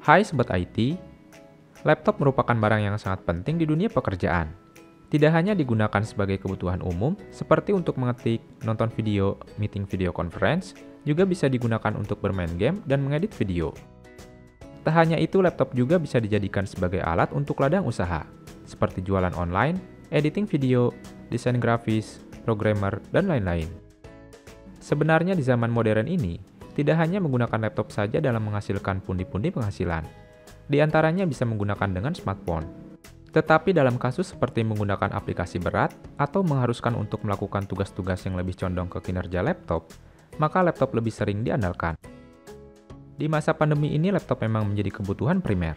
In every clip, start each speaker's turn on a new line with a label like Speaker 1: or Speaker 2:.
Speaker 1: Hai Sobat IT, laptop merupakan barang yang sangat penting di dunia pekerjaan. Tidak hanya digunakan sebagai kebutuhan umum, seperti untuk mengetik, nonton video, meeting video conference, juga bisa digunakan untuk bermain game dan mengedit video. Tak hanya itu, laptop juga bisa dijadikan sebagai alat untuk ladang usaha, seperti jualan online, editing video, desain grafis, programmer, dan lain-lain. Sebenarnya di zaman modern ini, tidak hanya menggunakan laptop saja dalam menghasilkan pundi-pundi penghasilan. Di antaranya bisa menggunakan dengan smartphone. Tetapi dalam kasus seperti menggunakan aplikasi berat atau mengharuskan untuk melakukan tugas-tugas yang lebih condong ke kinerja laptop, maka laptop lebih sering diandalkan. Di masa pandemi ini, laptop memang menjadi kebutuhan primer.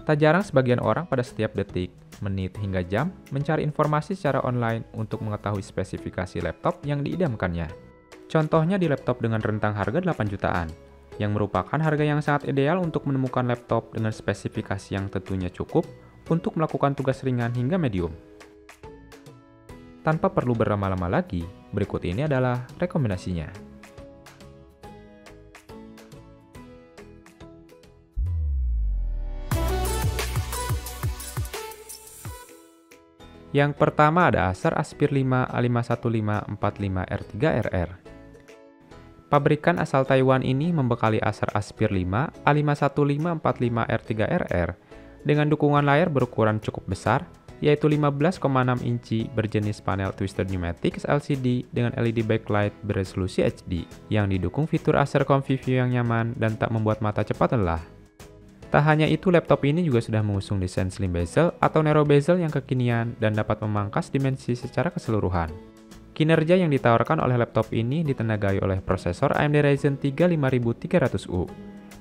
Speaker 1: Tak jarang sebagian orang pada setiap detik, menit, hingga jam mencari informasi secara online untuk mengetahui spesifikasi laptop yang diidamkannya. Contohnya di laptop dengan rentang harga 8 jutaan, yang merupakan harga yang sangat ideal untuk menemukan laptop dengan spesifikasi yang tentunya cukup untuk melakukan tugas ringan hingga medium. Tanpa perlu berlama-lama lagi, berikut ini adalah rekomendasinya. Yang pertama ada Acer Aspire 5 A51545R3RR. Pabrikan asal Taiwan ini membekali Acer Aspire 5 A51545R3RR dengan dukungan layar berukuran cukup besar, yaitu 15,6 inci berjenis panel Twisted Pneumatics LCD dengan LED backlight beresolusi HD, yang didukung fitur Acer Comfy View yang nyaman dan tak membuat mata cepat lelah. Tak hanya itu, laptop ini juga sudah mengusung desain slim bezel atau narrow bezel yang kekinian dan dapat memangkas dimensi secara keseluruhan. Kinerja yang ditawarkan oleh laptop ini ditenagai oleh prosesor AMD Ryzen 3 5300U,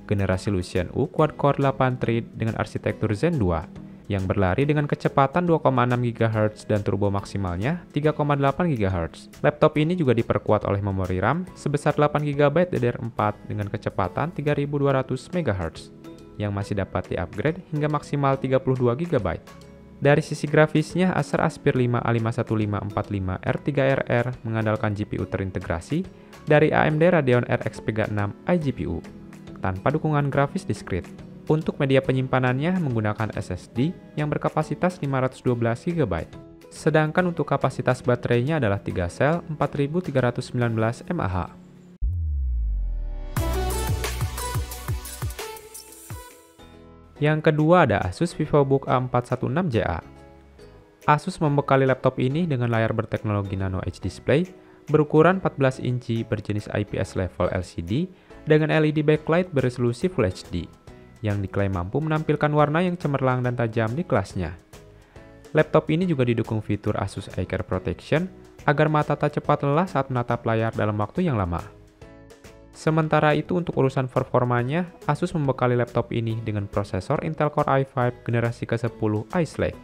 Speaker 1: generasi Lucian U quad-core 8 thread dengan arsitektur Zen 2, yang berlari dengan kecepatan 2,6 GHz dan turbo maksimalnya 3,8 GHz. Laptop ini juga diperkuat oleh memori RAM sebesar 8 GB DDR4 dengan kecepatan 3200 MHz, yang masih dapat di-upgrade hingga maksimal 32 GB. Dari sisi grafisnya, Acer Aspire 5 A51545R3RR mengandalkan GPU terintegrasi dari AMD Radeon RX Vega 6 iGPU, tanpa dukungan grafis diskrit. Untuk media penyimpanannya menggunakan SSD yang berkapasitas 512 GB. Sedangkan untuk kapasitas baterainya adalah 3 sel 4319 mAh. Yang kedua ada Asus VivoBook A416JA. Asus membekali laptop ini dengan layar berteknologi Nano Edge Display berukuran 14 inci berjenis IPS level LCD dengan LED backlight beresolusi Full HD, yang diklaim mampu menampilkan warna yang cemerlang dan tajam di kelasnya. Laptop ini juga didukung fitur Asus Eye Care Protection agar mata tak cepat lelah saat menatap layar dalam waktu yang lama. Sementara itu untuk urusan performanya, Asus membekali laptop ini dengan prosesor Intel Core i5 generasi ke-10 Ice Lake.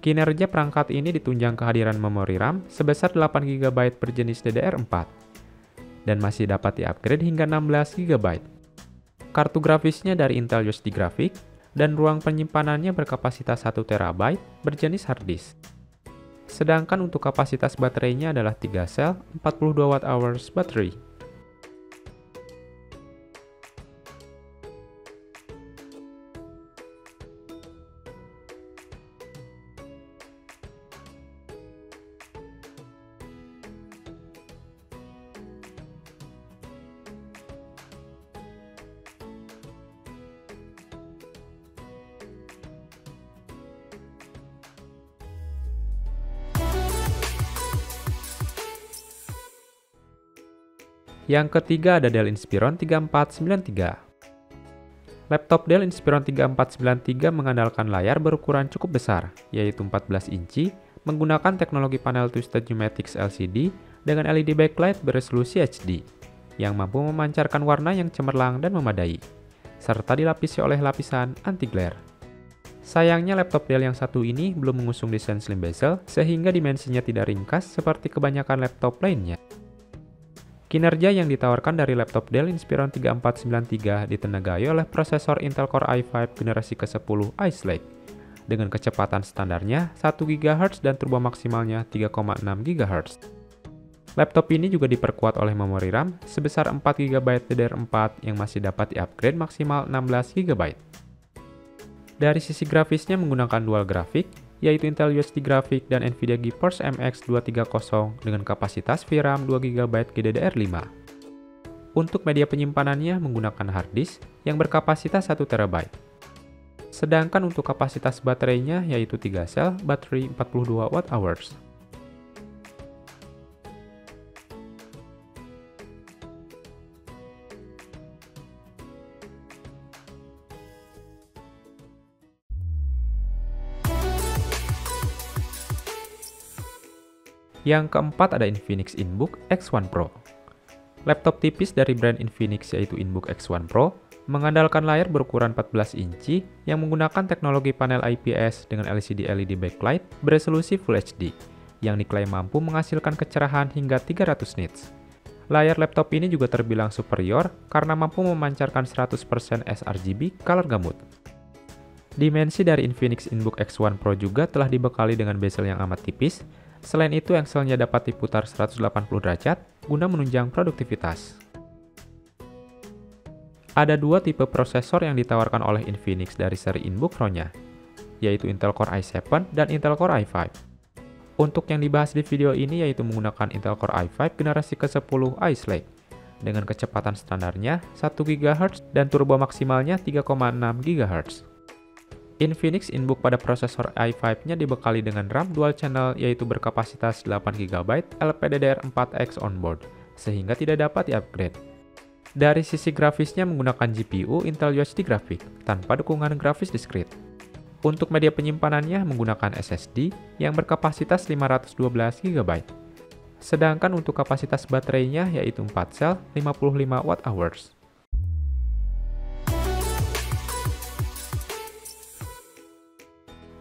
Speaker 1: Kinerja perangkat ini ditunjang kehadiran memori RAM sebesar 8 GB berjenis DDR4 dan masih dapat di-upgrade hingga 16 GB. Kartu grafisnya dari Intel USD Graphics dan ruang penyimpanannya berkapasitas 1 TB berjenis hard disk. Sedangkan untuk kapasitas baterainya adalah 3 sel 42 Wh baterai. Yang ketiga ada Dell Inspiron 3493. Laptop Dell Inspiron 3493 mengandalkan layar berukuran cukup besar, yaitu 14 inci, menggunakan teknologi panel Twisted Pneumatics LCD dengan LED backlight beresolusi HD, yang mampu memancarkan warna yang cemerlang dan memadai, serta dilapisi oleh lapisan anti-glare. Sayangnya laptop Dell yang satu ini belum mengusung desain slim bezel, sehingga dimensinya tidak ringkas seperti kebanyakan laptop lainnya. Kinerja yang ditawarkan dari laptop Dell Inspiron 3493 ditenagai oleh prosesor Intel Core i5 generasi ke-10 Ice Lake dengan kecepatan standarnya 1 GHz dan turbo maksimalnya 3,6 GHz. Laptop ini juga diperkuat oleh memori RAM sebesar 4 GB DDR4 yang masih dapat di-upgrade maksimal 16 GB. Dari sisi grafisnya menggunakan dual grafik, yaitu Intel UHD Graphics dan Nvidia GeForce MX 230 dengan kapasitas VRAM 2 GB GDDR5. Untuk media penyimpanannya menggunakan hard disk yang berkapasitas 1 TB. Sedangkan untuk kapasitas baterainya yaitu 3 sel baterai 42 Wh. Yang keempat ada Infinix Inbook X1 Pro. Laptop tipis dari brand Infinix yaitu Inbook X1 Pro mengandalkan layar berukuran 14 inci yang menggunakan teknologi panel IPS dengan LCD LED backlight beresolusi Full HD yang diklaim mampu menghasilkan kecerahan hingga 300 nits. Layar laptop ini juga terbilang superior karena mampu memancarkan 100% sRGB color gamut. Dimensi dari Infinix Inbook X1 Pro juga telah dibekali dengan bezel yang amat tipis. Selain itu, engselnya dapat diputar 180 derajat guna menunjang produktivitas. Ada dua tipe prosesor yang ditawarkan oleh Infinix dari seri Inbook Pro-nya, yaitu Intel Core i7 dan Intel Core i5. Untuk yang dibahas di video ini yaitu menggunakan Intel Core i5 generasi ke-10 Ice Lake, dengan kecepatan standarnya 1 GHz dan turbo maksimalnya 3,6 GHz. Infinix Inbook pada prosesor i5-nya dibekali dengan RAM dual channel yaitu berkapasitas 8 GB LPDDR4X onboard, sehingga tidak dapat di-upgrade. Dari sisi grafisnya menggunakan GPU Intel UHD Graphics tanpa dukungan grafis diskrit. Untuk media penyimpanannya menggunakan SSD yang berkapasitas 512 GB. Sedangkan untuk kapasitas baterainya yaitu 4 sel 55 Wh.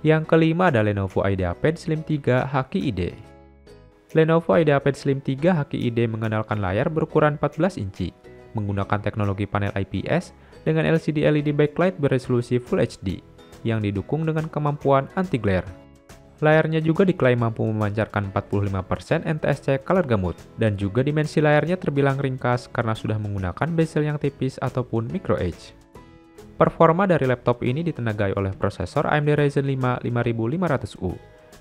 Speaker 1: Yang kelima ada Lenovo IdeaPad Slim 3 HQID. Lenovo IdeaPad Slim 3 HQID mengandalkan layar berukuran 14 inci, menggunakan teknologi panel IPS dengan LCD LED backlight beresolusi Full HD, yang didukung dengan kemampuan anti-glare. Layarnya juga diklaim mampu memancarkan 45% NTSC color gamut, dan juga dimensi layarnya terbilang ringkas karena sudah menggunakan bezel yang tipis ataupun micro edge. Performa dari laptop ini ditenagai oleh prosesor AMD Ryzen 5 5500U,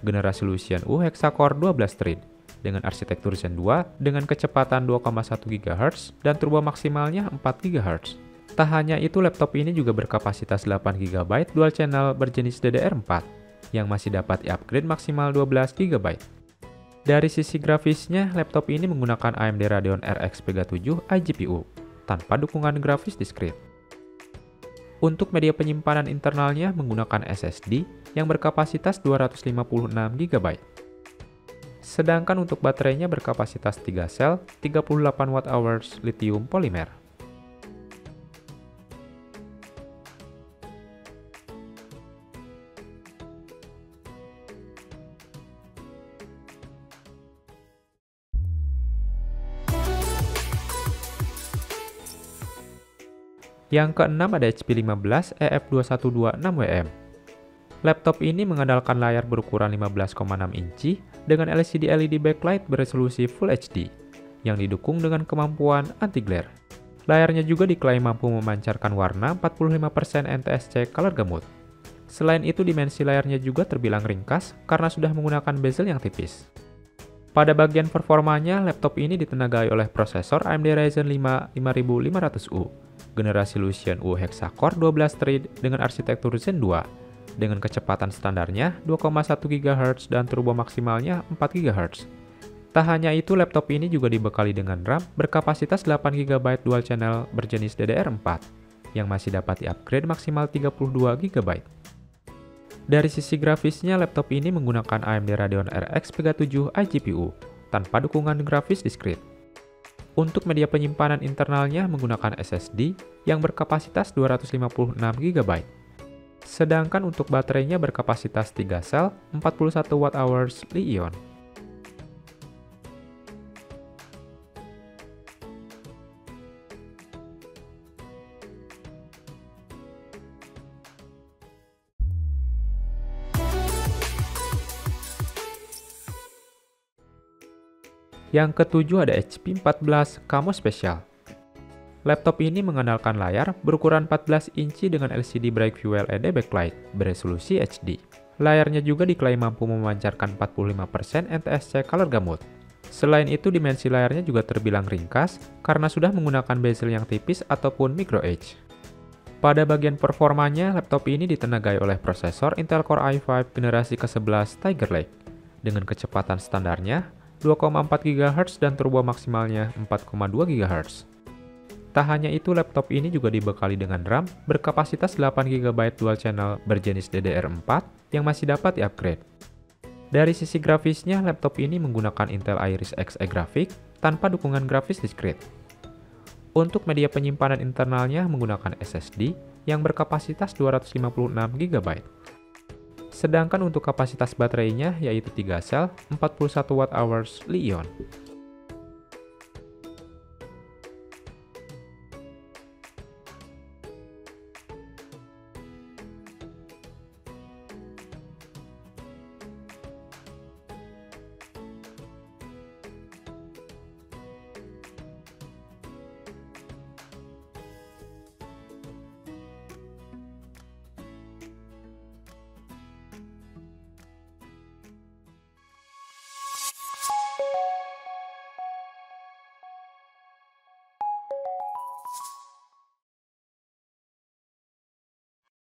Speaker 1: generasi Lucian U Hexacore 12 thread, dengan arsitektur Zen 2 dengan kecepatan 2,1 GHz dan turbo maksimalnya 4 GHz. Tak hanya itu, laptop ini juga berkapasitas 8 GB dual channel berjenis DDR4, yang masih dapat di-upgrade maksimal 12 GB. Dari sisi grafisnya, laptop ini menggunakan AMD Radeon RX Vega 7 iGPU, tanpa dukungan grafis diskrit. Untuk media penyimpanan internalnya menggunakan SSD yang berkapasitas 256 GB. Sedangkan untuk baterainya berkapasitas 3 sel 38 Wh lithium polimer. Yang keenam ada HP 15 EF2126WM. Laptop ini mengandalkan layar berukuran 15,6 inci dengan LCD LED backlight beresolusi Full HD, yang didukung dengan kemampuan anti-glare. Layarnya juga diklaim mampu memancarkan warna 45% NTSC color gamut. Selain itu, dimensi layarnya juga terbilang ringkas karena sudah menggunakan bezel yang tipis. Pada bagian performanya, laptop ini ditenagai oleh prosesor AMD Ryzen 5 5500U, generasi Lucian U Hexacore 12 thread dengan arsitektur Zen 2, dengan kecepatan standarnya 2,1 GHz dan turbo maksimalnya 4 GHz. Tak hanya itu, laptop ini juga dibekali dengan RAM berkapasitas 8 GB dual channel berjenis DDR4, yang masih dapat di-upgrade maksimal 32 GB. Dari sisi grafisnya, laptop ini menggunakan AMD Radeon RX Vega 7 iGPU, tanpa dukungan grafis diskrit. Untuk media penyimpanan internalnya menggunakan SSD yang berkapasitas 256 GB. Sedangkan untuk baterainya berkapasitas 3 sel 41 Wh Li-ion. Yang ketujuh ada HP 14 Camo Special. Laptop ini mengandalkan layar berukuran 14 inci dengan LCD Bright View LED backlight beresolusi HD. Layarnya juga diklaim mampu memancarkan 45% NTSC Color Gamut. Selain itu, dimensi layarnya juga terbilang ringkas karena sudah menggunakan bezel yang tipis ataupun micro edge. Pada bagian performanya, laptop ini ditenagai oleh prosesor Intel Core i5 generasi ke-11 Tiger Lake dengan kecepatan standarnya 2,4 GHz dan turbo maksimalnya 4,2 GHz. Tak hanya itu, laptop ini juga dibekali dengan RAM berkapasitas 8 GB dual channel berjenis DDR4 yang masih dapat di-upgrade. Dari sisi grafisnya, laptop ini menggunakan Intel Iris Xe grafik tanpa dukungan grafis discrete. Untuk media penyimpanan internalnya menggunakan SSD yang berkapasitas 256 GB. Sedangkan untuk kapasitas baterainya yaitu 3 sel 41 Wh Li-ion.